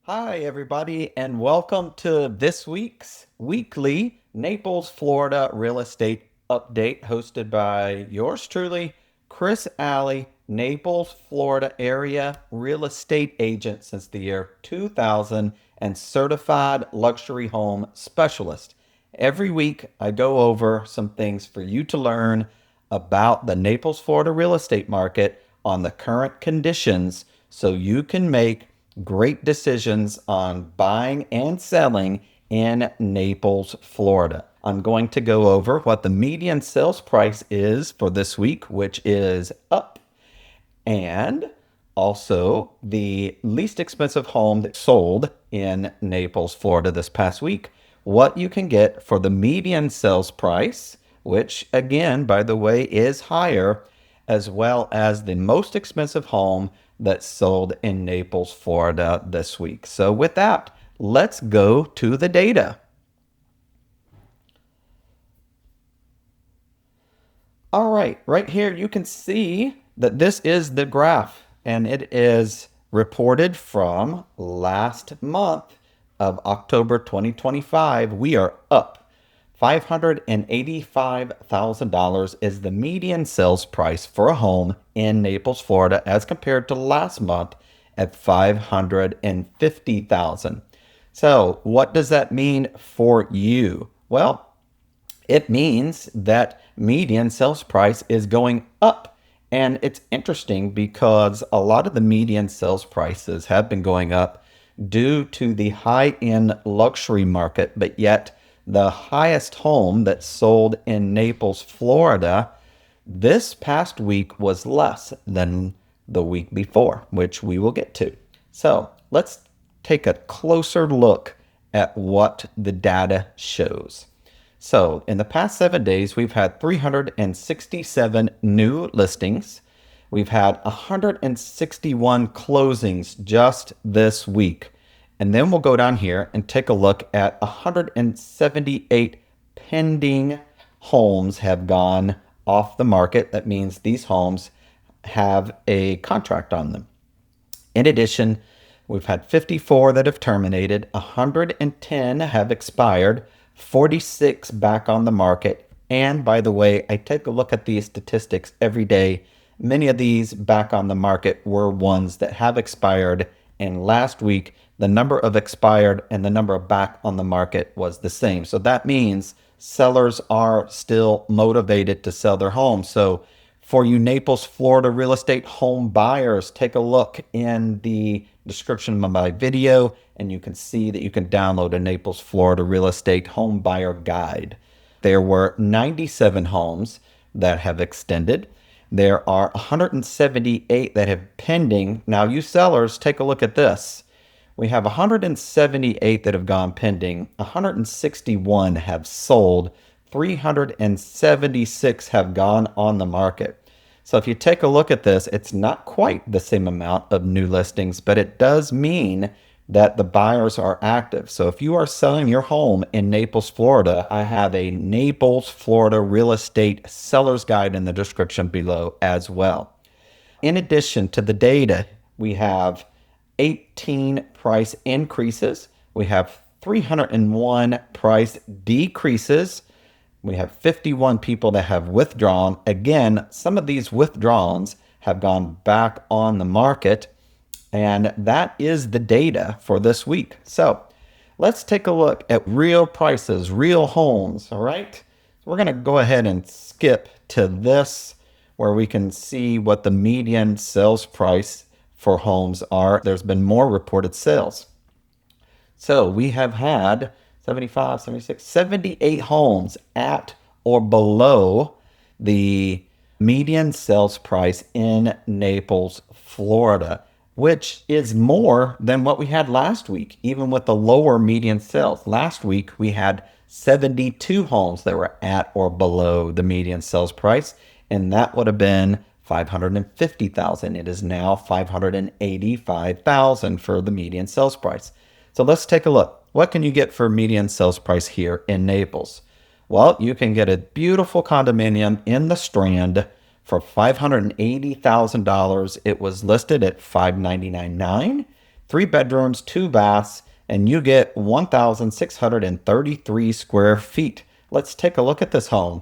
Hi, everybody, and welcome to this week's weekly Naples, Florida real estate update hosted by yours truly, Chris Alley, Naples, Florida area real estate agent since the year 2000 and certified luxury home specialist. Every week, I go over some things for you to learn about the Naples, Florida real estate market on the current conditions so you can make great decisions on buying and selling in Naples, Florida. I'm going to go over what the median sales price is for this week, which is up, and also the least expensive home that sold in Naples, Florida this past week, what you can get for the median sales price, which again, by the way, is higher, as well as the most expensive home that sold in Naples, Florida this week. So with that, let's go to the data. All right, right here you can see that this is the graph, and it is reported from last month of October 2025. We are up. $585,000 is the median sales price for a home in Naples, Florida, as compared to last month at 550,000. So, what does that mean for you? Well, it means that median sales price is going up. And it's interesting because a lot of the median sales prices have been going up due to the high-end luxury market, but yet the highest home that sold in Naples, Florida, this past week was less than the week before, which we will get to. So let's take a closer look at what the data shows. So, in the past 7 days, we've had 367 new listings. We've had 161 closings just this week. And then we'll go down here and take a look at 178 pending homes have gone off the market. That means these homes have a contract on them. In addition, we've had 54 that have terminated, 110 have expired, 46 back on the market. And by the way, I take a look at these statistics every day. Many of these back on the market were ones that have expired. And last week, the number of expired and the number of back on the market was the same. So that means sellers are still motivated to sell their homes. So for you Naples, Florida real estate home buyers, take a look in the description of my video and you can see that you can download a Naples, Florida real estate home buyer guide. There were 97 homes that have extended. There are 178 that have pending. Now, you sellers, take a look at this. We have 178 that have gone pending, 161 have sold, 376 have gone on the market. So if you take a look at this, it's not quite the same amount of new listings, but it does mean that the buyers are active. So if you are selling your home in Naples, Florida, I have a Naples, Florida real estate seller's guide in the description below as well. In addition to the data, we have 18 price increases. We have 301 price decreases. We have 51 people that have withdrawn. Again, some of these withdrawals have gone back on the market, and that is the data for this week. So let's take a look at real prices, real homes, all right? We're going to go ahead and skip to this where we can see what the median sales price for homes are. There's been more reported sales. So we have had 75, 76, 78 homes at or below the median sales price in Naples, Florida, which is more than what we had last week, even with the lower median sales. Last week, we had 72 homes that were at or below the median sales price, and that would have been 550,000. It is now 585,000 for the median sales price. So let's take a look. What can you get for median sales price here in Naples? Well, you can get a beautiful condominium in the Strand for $580,000. It was listed at $599,900. 3 bedrooms, 2 baths, and you get 1,633 square feet. Let's take a look at this home.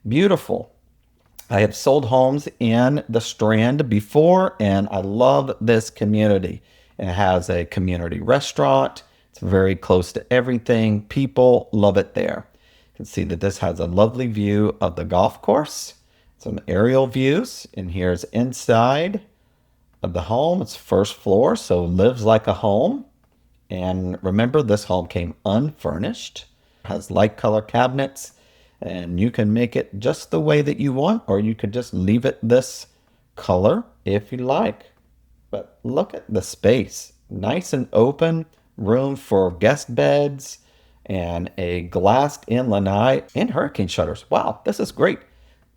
Beautiful. I have sold homes in the Strand before, and I love this community. It has a community restaurant. It's very close to everything. People love it there. You can see that this has a lovely view of the golf course, some aerial views, and here's inside of the home. It's first floor, so lives like a home. And remember, this home came unfurnished, has light color cabinets, and you can make it just the way that you want, or you could just leave it this color if you like. But look at the space. Nice and open, room for guest beds, and a glassed in lanai and hurricane shutters. Wow, this is great.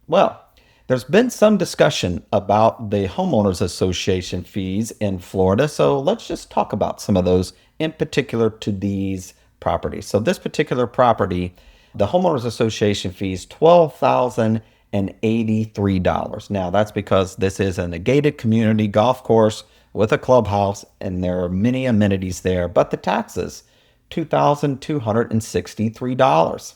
Well, there's been some discussion about the homeowners association fees in Florida, so let's just talk about some of those in particular to these properties. So this particular property, the homeowners association fees, $12,083. Now that's because this is in a gated community golf course with a clubhouse, and there are many amenities there, but the taxes, $2,263.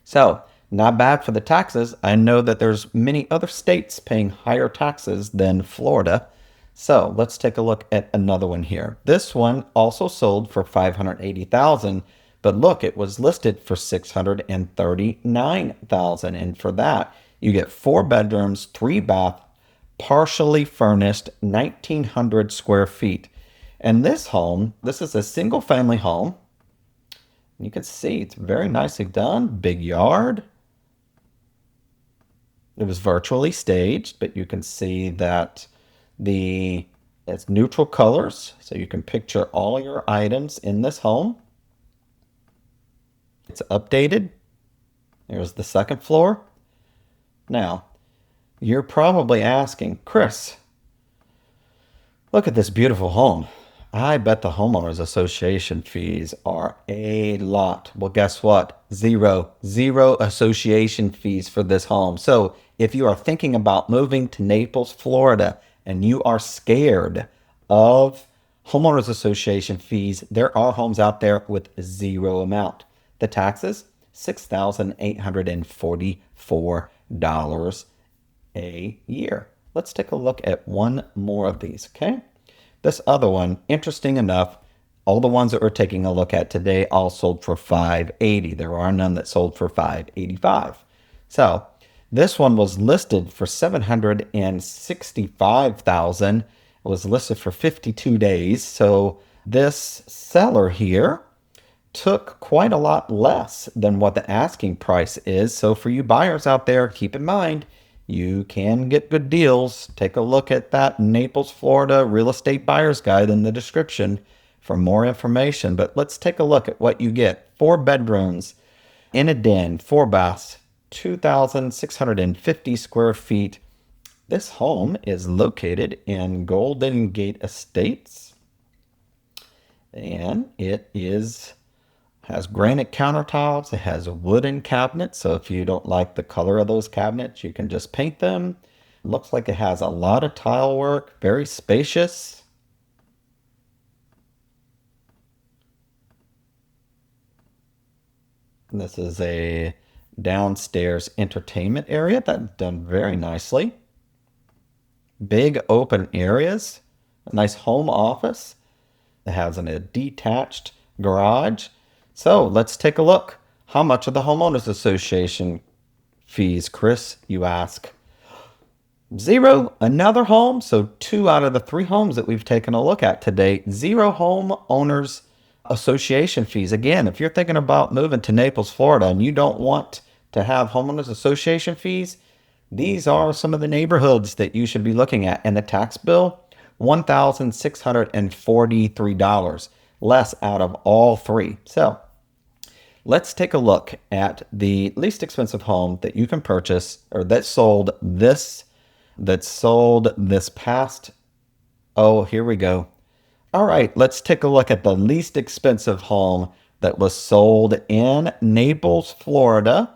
So not bad for the taxes. I know that there's many other states paying higher taxes than Florida. So let's take a look at another one here. This one also sold for $580,000, but look, it was listed for $639,000. And for that, you get 4 bedrooms, 3 bath, partially furnished, 1,900 square feet. And this home, this is a single family home. You can see it's very nicely done, big yard. It was virtually staged, but you can see that it's neutral colors, so you can picture all your items in this home. It's updated. There's the second floor. Now, you're probably asking, Chris, look at this beautiful home. I bet the homeowners association fees are a lot. Well, guess what? Zero association fees for this home. So if you are thinking about moving to Naples, Florida, and you are scared of homeowners association fees, there are homes out there with zero amount. The taxes, $6,844 a year. Let's take a look at one more of these, okay? This other one, interesting enough, all the ones that we're taking a look at today all sold for $580. There are none that sold for $585. So this one was listed for $765,000. It was listed for 52 days. So this seller here took quite a lot less than what the asking price is. So for you buyers out there, keep in mind, you can get good deals. Take a look at that Naples, Florida real estate buyer's guide in the description for more information. But let's take a look at what you get. 4 bedrooms in a den, 4 baths, 2,650 square feet. This home is located in Golden Gate Estates, and it has granite countertops. It has a wooden cabinet, so if you don't like the color of those cabinets, you can just paint them. It looks like it has a lot of tile work, very spacious. And this is a downstairs entertainment area that's done very nicely. Big open areas, a nice home office. It has a detached garage. So let's take a look. How much are the homeowners association fees, Chris, you ask? Zero. Another home. So 2 out of the 3 homes that we've taken a look at today, zero homeowners association fees. Again, if you're thinking about moving to Naples, Florida, and you don't want to have homeowners association fees, these are some of the neighborhoods that you should be looking at. And the tax bill, $1,643, less out of all 3. So let's take a look at the least expensive home that you can purchase, or that sold this past. Oh, here we go. All right, let's take a look at the least expensive home that was sold in Naples, Florida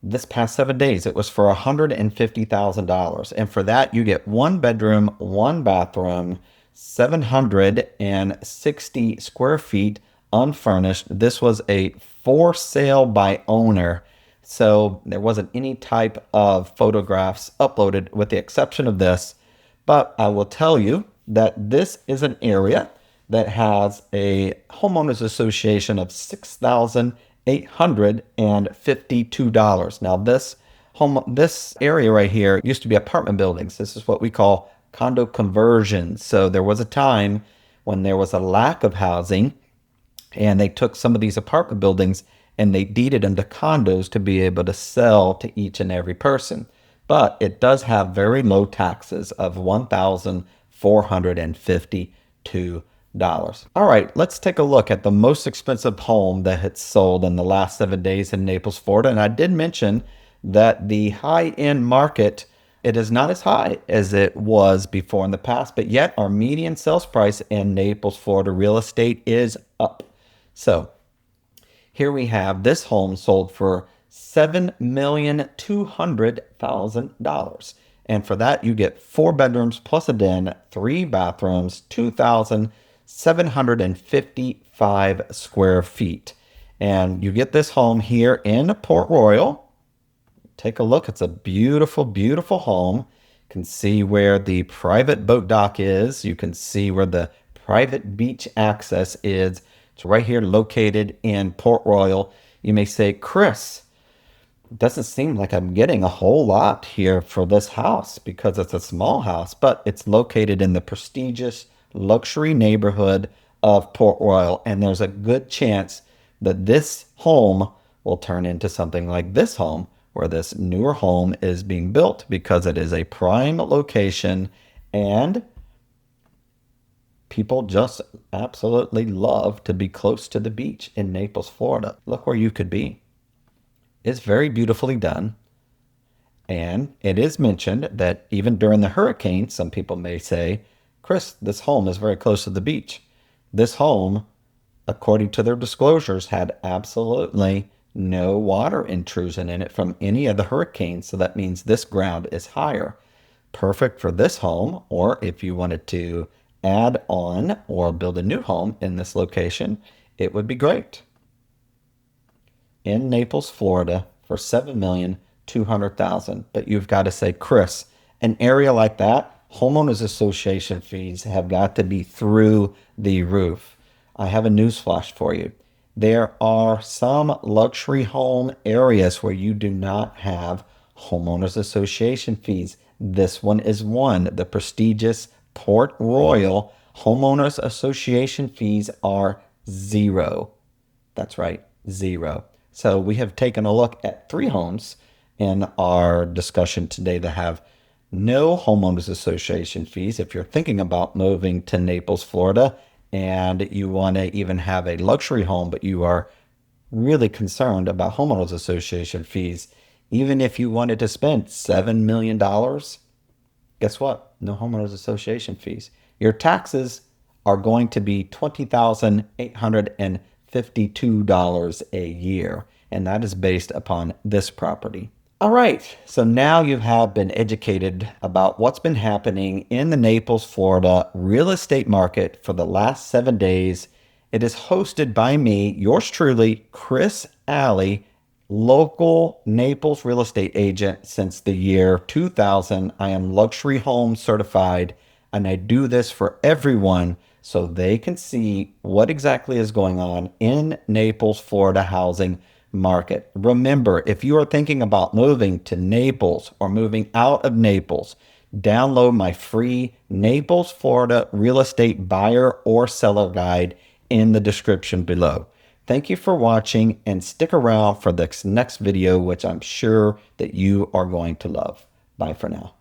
this past 7 days. It was for $150,000. And for that, you get 1 bedroom, 1 bathroom, 760 square feet, unfurnished. This was a for sale by owner. So there wasn't any type of photographs uploaded with the exception of this. But I will tell you that this is an area that has a homeowners association of $6,852. Now this area right here used to be apartment buildings. This is what we call condo conversions. So there was a time when there was a lack of housing and they took some of these apartment buildings and they deeded them to condos to be able to sell to each and every person. But it does have very low taxes of $1,452. All right, let's take a look at the most expensive home that had sold in the last 7 days in Naples, Florida. And I did mention that the high-end market, it is not as high as it was before in the past, but yet our median sales price in Naples, Florida real estate is up. So here we have this home sold for $7,200,000. And for that, you get 4 bedrooms plus a den, 3 bathrooms, 2,755 square feet. And you get this home here in Port Royal. Take a look. It's a beautiful, beautiful home. You can see where the private boat dock is. You can see where the private beach access is. It's right here located in Port Royal. You may say, Chris, it doesn't seem like I'm getting a whole lot here for this house because it's a small house, but it's located in the prestigious luxury neighborhood of Port Royal. And there's a good chance that this home will turn into something like this home, where this newer home is being built because it is a prime location and people just absolutely love to be close to the beach in Naples, Florida. Look where you could be. It's very beautifully done. And it is mentioned that even during the hurricane, some people may say, Chris, this home is very close to the beach. This home, according to their disclosures, had absolutely no water intrusion in it from any of the hurricanes. So that means this ground is higher. Perfect for this home, or if you wanted to add on or build a new home in this location, it would be great. In Naples, Florida for $7,200,000. But you've got to say, Chris, an area like that, homeowners association fees have got to be through the roof. I have a newsflash for you. There are some luxury home areas where you do not have homeowners association fees. This one is one. The prestigious Port Royal homeowners association fees are zero. That's right, zero. So we have taken a look at 3 homes in our discussion today that have no homeowners association fees. If you're thinking about moving to Naples, Florida, and you want to even have a luxury home, but you are really concerned about homeowners association fees, even if you wanted to spend $7 million, guess what? No homeowners association fees. Your taxes are going to be $20,852 a year, and that is based upon this property. All right, so now you have been educated about what's been happening in the Naples, Florida real estate market for the last 7 days. It is hosted by me, yours truly, Chris Alley, local Naples real estate agent since the year 2000. I am luxury home certified, and I do this for everyone so they can see what exactly is going on in Naples, Florida housing market. Remember, if you are thinking about moving to Naples or moving out of Naples, download my free Naples, Florida real estate buyer or seller guide in the description below. Thank you for watching, and stick around for this next video, which I'm sure that you are going to love. Bye for now.